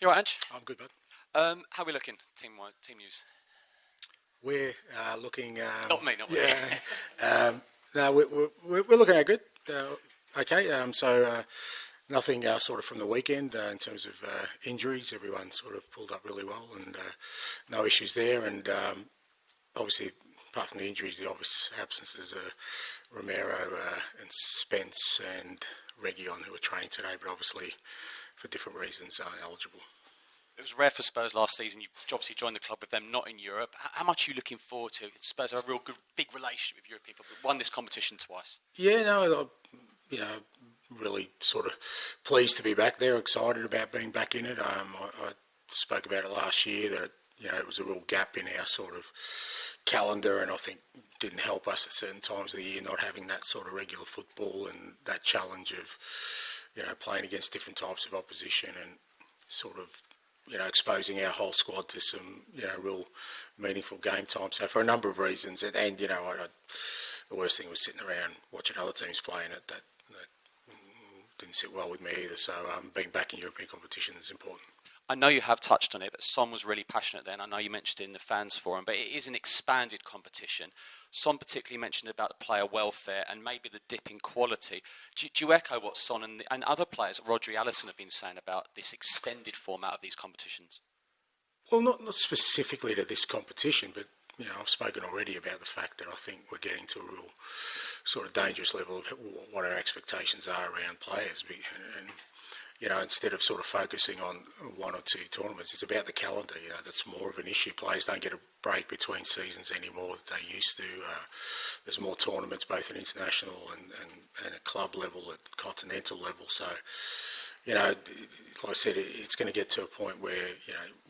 You all right, Ange? I'm good, bud. How are we looking, team news? We're looking... Not me. Yeah. No, we're looking at good. Okay, nothing sort of from the weekend in terms of injuries. Everyone sort of pulled up really well and no issues there. And obviously, apart from the injuries, the obvious absences are Romero and Spence and Reguilon, who were training today, but obviously for different reasons are eligible. It was rare for Spurs last season. You obviously joined the club with them, not in Europe. How much are you looking forward to? Spurs have a real good, big relationship with European football. Won this competition twice. Yeah, no, really sort of pleased to be back there, excited about being back in it. I spoke about it last year that it was a real gap in our sort of calendar, and I think didn't help us at certain times of the year not having that sort of regular football and that challenge of playing against different types of opposition and sort of exposing our whole squad to some real meaningful game time. So for a number of reasons, and the worst thing was sitting around watching other teams playing it. That didn't sit well with me either. So being back in European competition is important. I know you have touched on it, but Son was really passionate then. I know you mentioned it in the fans forum, but it is an expanded competition. Son particularly mentioned about the player welfare and maybe the dip in quality. Do you echo what Son and other players, Rodri, Alisson, have been saying about this extended format of these competitions? Well, not specifically to this competition, but I've spoken already about the fact that I think we're getting to a real sort of dangerous level of what our expectations are around players. And instead of sort of focusing on one or two tournaments, it's about the calendar. That's more of an issue. Players don't get a break between seasons anymore that they used to. There's more tournaments, both at international and at club level, at continental level. So, like I said, it's going to get to a point where,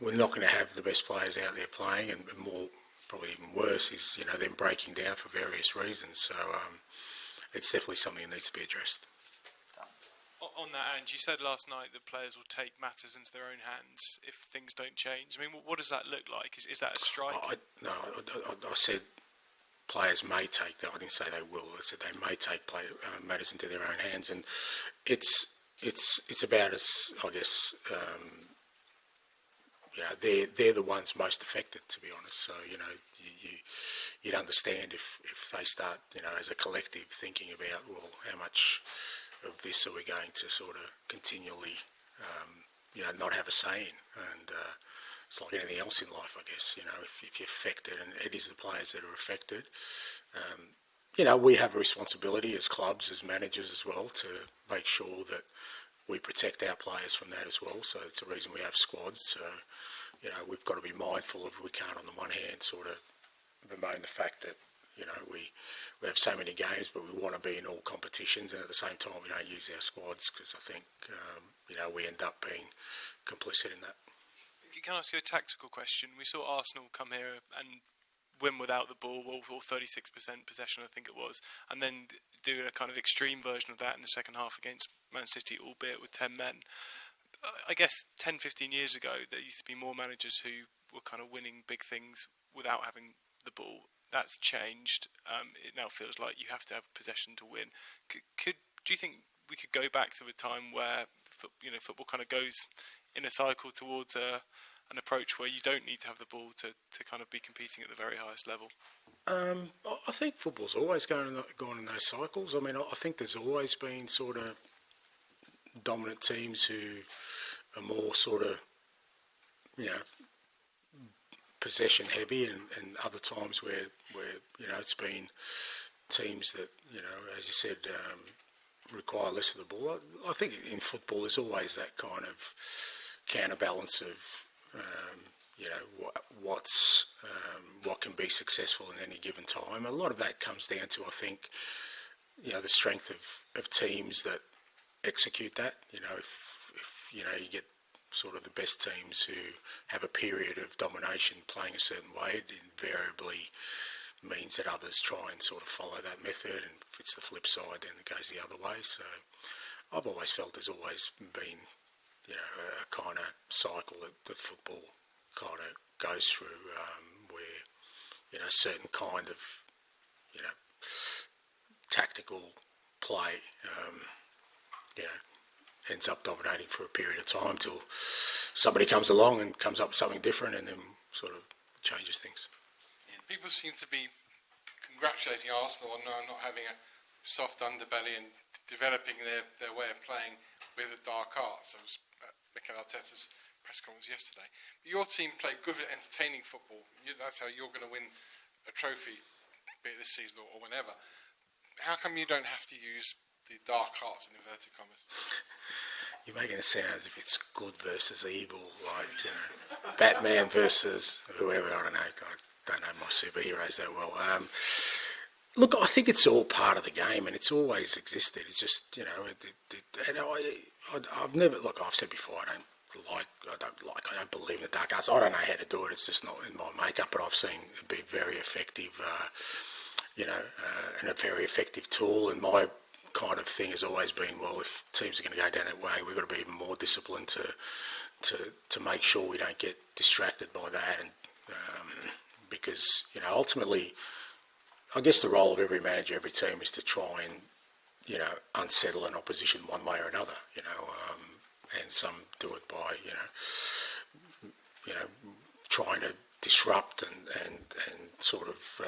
we're not going to have the best players out there playing, and more, probably even worse, is, them breaking down for various reasons. So, it's definitely something that needs to be addressed. On that, Ange, you said last night that players will take matters into their own hands if things don't change. I mean, what does that look like? Is that a strike? I said players may take that. I didn't say they will. I said they may take matters into their own hands, and it's about us. I guess they're the ones most affected, to be honest. So you'd understand if they start as a collective thinking about, well, how much of this are we going to sort of continually not have a say in. And it's like anything else in life, I guess. If you're affected, and it is the players that are affected, we have a responsibility as clubs, as managers as well, to make sure that we protect our players from that as well. So it's the reason we have squads. So we've got to be mindful of, we can't on the one hand sort of bemoan the fact that we have so many games, but we want to be in all competitions, and at the same time we don't use our squads, because I think we end up being complicit in that. Can I ask you a tactical question? We saw Arsenal come here and win without the ball, or 36% possession, I think it was, and then do a kind of extreme version of that in the second half against Man City, albeit with 10 men. I guess 10, 15 years ago, there used to be more managers who were kind of winning big things without having the ball. That's changed. It now feels like you have to have possession to win. Do you think we could go back to a time where football kind of goes in a cycle towards an approach where you don't need to have the ball to kind of be competing at the very highest level? I think football's always gone in those cycles. I mean, I think there's always been sort of dominant teams who are more sort of possession heavy, and other times where it's been teams that as you said require less of the ball. I think in football there's always that kind of counterbalance of what can be successful in any given time. A lot of that comes down to, I think, the strength of teams that execute that. If you get sort of the best teams who have a period of domination playing a certain way, it invariably means that others try and sort of follow that method, and if it's the flip side, then it goes the other way. So I've always felt there's always been a kind of cycle that football kind of goes through, where certain kind of tactical play ends up dominating for a period of time till somebody comes along and comes up with something different and then sort of changes things. People seem to be congratulating Arsenal on not having a soft underbelly and developing their way of playing with the dark arts. That was Mikel Arteta's press conference yesterday. Your team played good, entertaining football. That's how you're going to win a trophy, be it this season or whenever. How come you don't have to use the dark arts in inverted commas? You're making it sound as if it's good versus evil, like, you know, Batman versus whoever. I don't know. I don't know my superheroes that well. Look, I think it's all part of the game, and it's always existed. It's just, you know, I've never, look, I've said before, I don't believe in the dark arts. I don't know how to do it. It's just not in my makeup, but I've seen it be very effective, you know, and a very effective tool. And my kind of thing has always been, well, if teams are going to go down that way, we've got to be even more disciplined to make sure we don't get distracted by that. And because, you know, ultimately, I guess the role of every manager, every team is to try and, you know, unsettle an opposition one way or another, you know, and some do it by, you know, trying to disrupt and sort of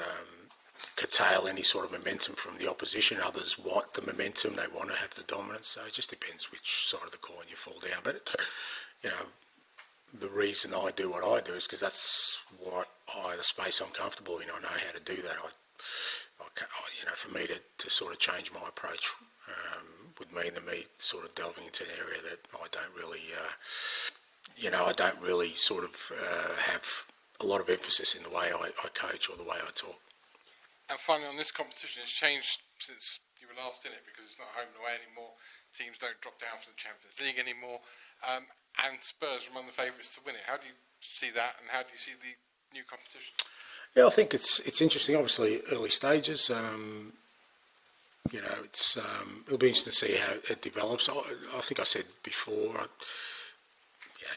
curtail any sort of momentum from the opposition. Others want the momentum, they want to have the dominance, so it just depends which side of the coin you fall down. But, you know, the reason I do what I do is because that's the space I'm comfortable in. I know how to do that. You know, for me to sort of change my approach would mean to me sort of delving into an area that I don't really, you know, I don't really sort of have a lot of emphasis in the way I coach or the way I talk. And finally, on this competition, it's changed since you were last in it because it's not home and away anymore. Teams don't drop down from the Champions League anymore, and Spurs are among the favourites to win it. How do you see that, and how do you see the new competition? Yeah, I think it's interesting. Obviously, early stages. You know, it'll be interesting to see how it develops. I think I said before,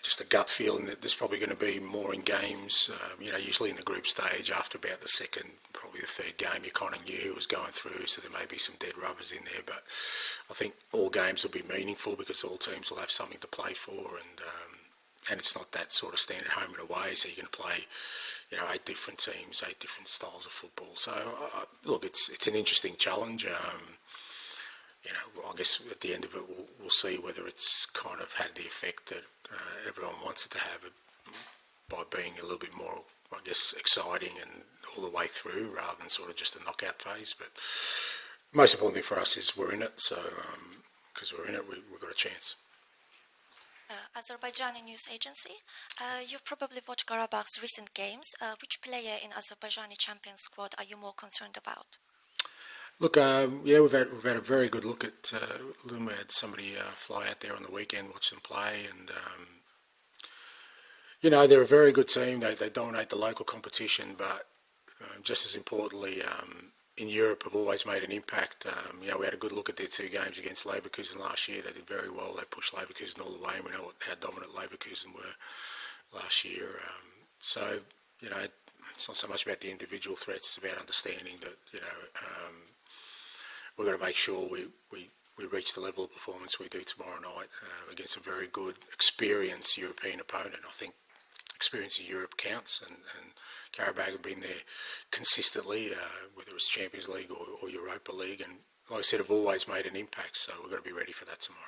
just a gut feeling that there's probably going to be more in games. You know, usually in the group stage, after about the second, probably the third game, you kind of knew who was going through, so there may be some dead rubbers in there. But I think all games will be meaningful because all teams will have something to play for, and it's not that sort of standard home and away, so you can play, you know, 8 different teams, 8 different styles of football. So, look, it's an interesting challenge. You know, I guess at the end of it, we'll see whether it's kind of had the effect that everyone wants it to have by being a little bit more, I guess, exciting and all the way through rather than sort of just a knockout phase. But most important thing for us is we're in it, so because we're in it, we've got a chance. Azerbaijani news agency. You've probably watched Qarabag's recent games. Which player in Azerbaijani champion squad are you more concerned about? Look, yeah, we've had a very good look at them. We had somebody fly out there on the weekend, watch them play, and you know, they're a very good team. They dominate the local competition, but just as importantly, in Europe have always made an impact. You know, we had a good look at their 2 games against Leverkusen last year. They did very well. They pushed Leverkusen all the way, and we know how dominant Leverkusen were last year. So, you know, it's not so much about the individual threats, it's about understanding that, you know, we've got to make sure we reach the level of performance we do tomorrow night against a very good, experienced European opponent. I think experience in Europe counts, and Qarabag have been there consistently, whether it's Champions League or Europa League, and like I said, have always made an impact, so we've got to be ready for that tomorrow.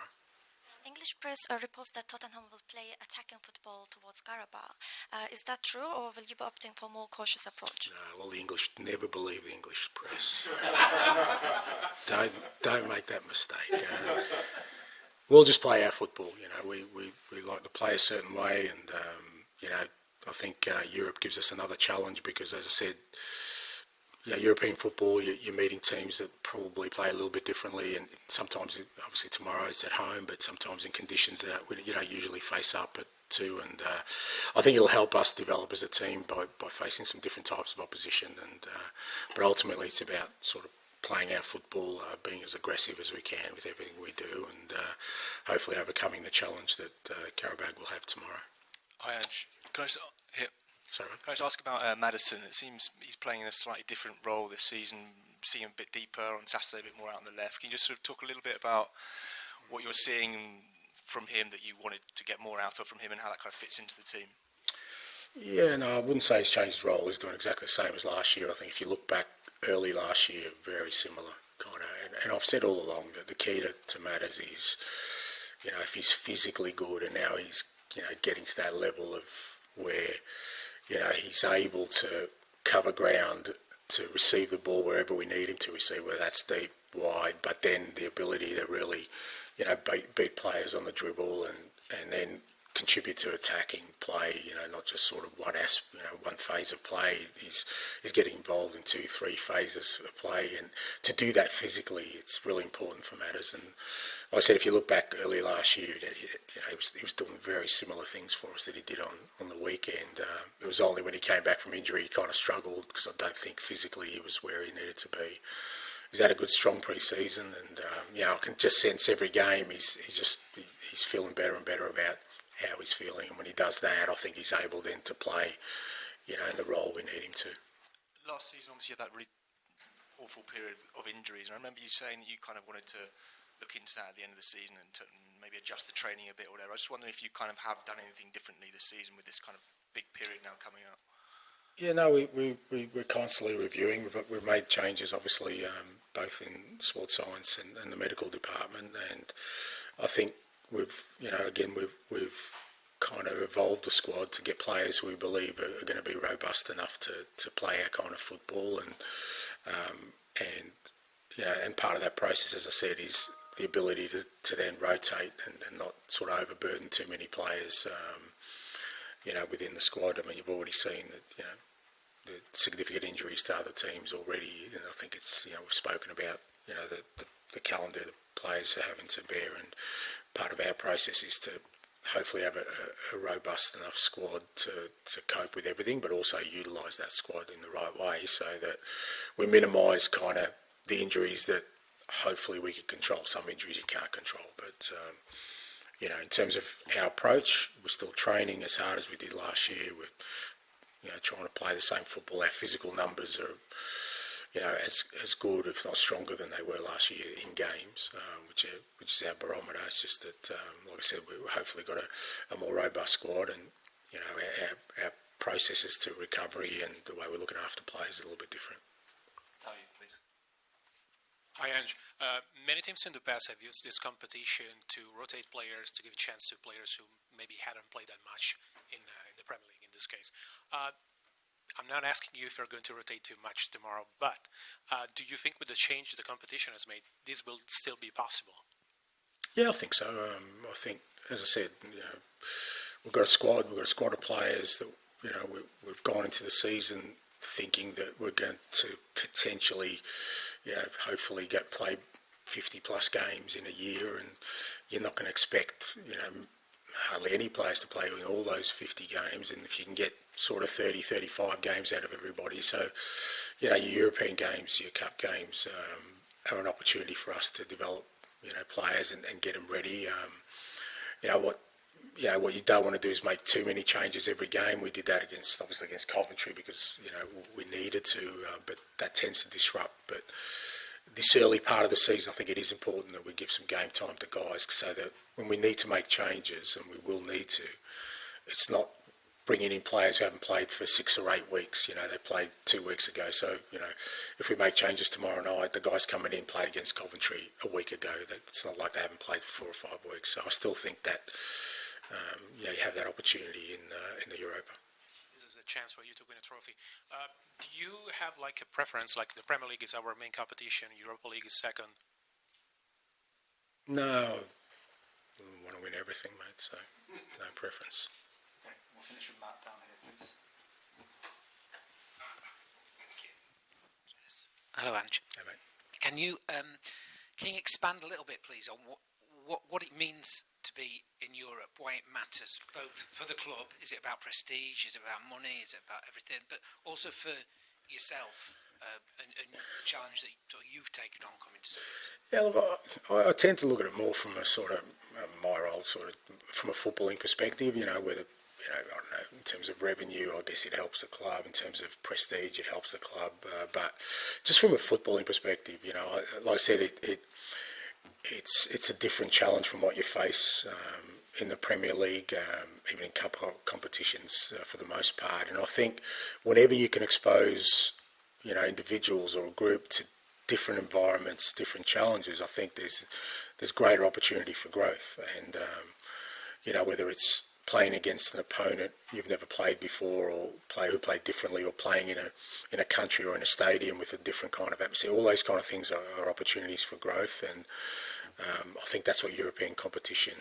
English press reports that Tottenham will play attacking football towards Qarabag. Is that true, or will you be opting for a more cautious approach? No, well, the English never believe the English press. Don't make that mistake. We'll just play our football. You know, we like to play a certain way, and you know, I think Europe gives us another challenge because, as I said, you know, European football, you're meeting teams that probably play a little bit differently, and sometimes, obviously tomorrow it's at home, but sometimes in conditions that you don't usually face up to, and I think it'll help us develop as a team by facing some different types of opposition, and but ultimately it's about sort of playing our football, being as aggressive as we can with everything we do, and hopefully overcoming the challenge that Qarabag will have tomorrow. Hi, Ange. Can I just Sorry. Can I just ask about Maddison? It seems he's playing in a slightly different role this season, seeing him a bit deeper on Saturday, a bit more out on the left. Can you just sort of talk a little bit about what you're seeing from him that you wanted to get more out of from him, and how that kind of fits into the team? Yeah, no, I wouldn't say he's changed his role. He's doing exactly the same as last year. I think if you look back early last year, very similar kind of. And I've said all along that the key to matters is, if he's physically good and now he's, getting to that level of where, he's able to cover ground to receive the ball wherever we need him to receive, whether that's deep, wide, but then the ability to really, beat players on the dribble and then contribute to attacking play, not just sort of one phase of play. He's getting involved in 2-3 phases of play, and to do that physically, it's really important for matters. And like I said, if you look back early last year, he was doing very similar things for us that he did on the weekend. It was only when he came back from injury he kind of struggled, because I don't think physically he was where he needed to be. He's had a good, strong pre-season, and I can just sense every game he's feeling better and better about how he's feeling, and when he does that, I think he's able then to play, in the role we need him to. Last season, obviously, you had that really awful period of injuries, and I remember you saying that you kind of wanted to look into that at the end of the season and maybe adjust the training a bit or whatever. I was just wondering if you kind of have done anything differently this season with this kind of big period now coming up. Yeah, no, we're constantly reviewing. We've made changes, obviously, both in sports science and the medical department, and I think we've kind of evolved the squad to get players we believe are going to be robust enough to play our kind of football, and part of that process, as I said, is the ability to then rotate and not sort of overburden too many players, within the squad. I mean, you've already seen that, the significant injuries to other teams already, and I think it's, we've spoken about, the calendar the players are having to bear, and part of our process is to hopefully have a robust enough squad to cope with everything, but also utilise that squad in the right way so that we minimise kind of the injuries that hopefully we can control. Some injuries you can't control, but in terms of our approach, we're still training as hard as we did last year. We're trying to play the same football. Our physical numbers are as good, if not stronger, than they were last year in games, which is our barometer. It's just that, like I said, we've hopefully got a more robust squad, and our processes to recovery and the way we're looking after players is a little bit different. Tavi, please. Hi, Ange. Many teams in the past have used this competition to rotate players, to give a chance to players who maybe hadn't played that much in the Premier League in this case. I'm not asking you if you're going to rotate too much tomorrow, but do you think with the change the competition has made, this will still be possible? Yeah, I think so. I think, as I said, we've got a squad of players that, we've gone into the season thinking that we're going to potentially, hopefully play 50 plus games in a year, and you're not going to expect, hardly any players to play in all those 50 games, and if you can get sort of 30, 35 games out of everybody, so, your European games, your Cup games are an opportunity for us to develop, players and get them ready. What you don't want to do is make too many changes every game. We did that obviously against Coventry because, we needed to, but that tends to disrupt. But this early part of the season, I think it is important that we give some game time to guys so that when we need to make changes, and we will need to, it's not bringing in players who haven't played for 6 or 8 weeks. They played 2 weeks ago. So, if we make changes tomorrow night, the guys coming in played against Coventry a week ago. It's not like they haven't played for 4 or 5 weeks. So I still think that, you have that opportunity in the Europa. This is a chance for you to win a trophy. Do you have like a preference, like the Premier League is our main competition, Europa League is second? No, we want to win everything, mate, so no preference. Okay, we'll finish with Matt down here, please. Hello, Ange. Hey, mate. Can you expand a little bit, please, on what it means to be in Europe, why it matters, both for the club? Is it about prestige? Is it about money? Is it about everything? But also for yourself and the challenge that you've taken on coming to Spurs. Yeah, look, I tend to look at it more from a sort of my role, from a footballing perspective. Whether I don't know, in terms of revenue, I guess it helps the club. In terms of prestige, it helps the club. But just from a footballing perspective, like I said, it's a different challenge from what you face in the Premier League, even in cup competitions for the most part. And I think whenever you can expose, individuals or a group to different environments, different challenges, I think there's greater opportunity for growth. And whether it's playing against an opponent you've never played before, or who played differently, or playing in a country or in a stadium with a different kind of atmosphere, all those kind of things are opportunities for growth. And I think that's what European competition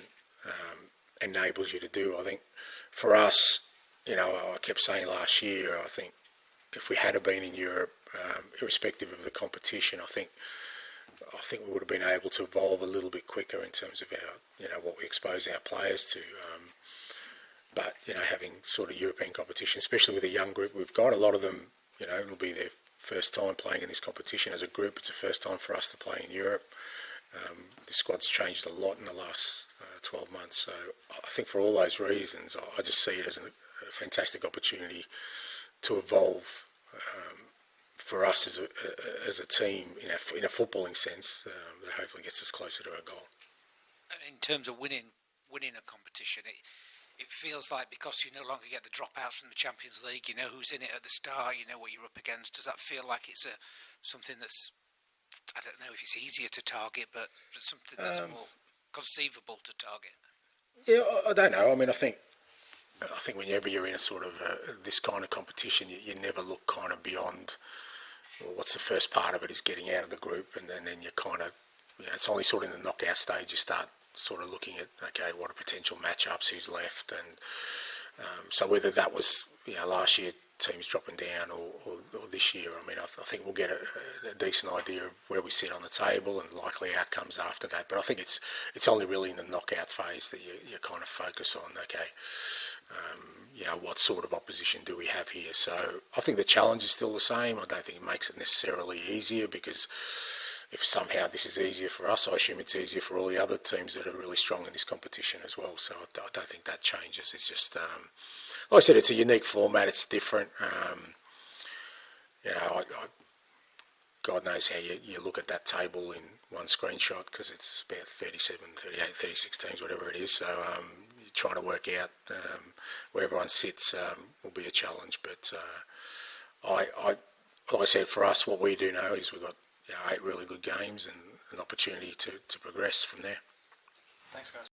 enables you to do. I think for us, I kept saying last year, I think if we had been in Europe, irrespective of the competition, I think we would have been able to evolve a little bit quicker in terms of our, what we expose our players to. But having sort of European competition, especially with a young group we've got, a lot of them, it'll be their first time playing in this competition as a group. It's the first time for us to play in Europe. The squad's changed a lot in the last 12 months. So I think for all those reasons, I just see it as a fantastic opportunity to evolve for us as a team in a footballing sense that hopefully gets us closer to our goal. In terms of winning a competition, it feels like because you no longer get the dropouts from the Champions League, you know who's in it at the start, you know what you're up against. Does that feel like it's something that's, I don't know if it's easier to target, but something that's more conceivable to target? Yeah, I don't know. I mean, I think whenever you're in a sort of this kind of competition, you never look kind of beyond, well, what's the first part of it is getting out of the group, and then you kind of, it's only sort of in the knockout stage you start sort of looking at, okay, what are potential matchups, who's left, and so whether that was, last year teams dropping down or this year, I mean, I think we'll get a decent idea of where we sit on the table and likely outcomes after that. But I think it's only really in the knockout phase that you kind of focus on, okay, what sort of opposition do we have here? So I think the challenge is still the same. I don't think it makes it necessarily easier, because if somehow this is easier for us, I assume it's easier for all the other teams that are really strong in this competition as well. So I don't think that changes. It's just, like I said, it's a unique format. It's different. God knows how you look at that table in one screenshot, because it's about 37, 38, 36 teams, whatever it is. So trying to work out where everyone sits will be a challenge. But like I said, for us, what we do know is we've got 8 really good games and an opportunity to progress from there. Thanks, guys.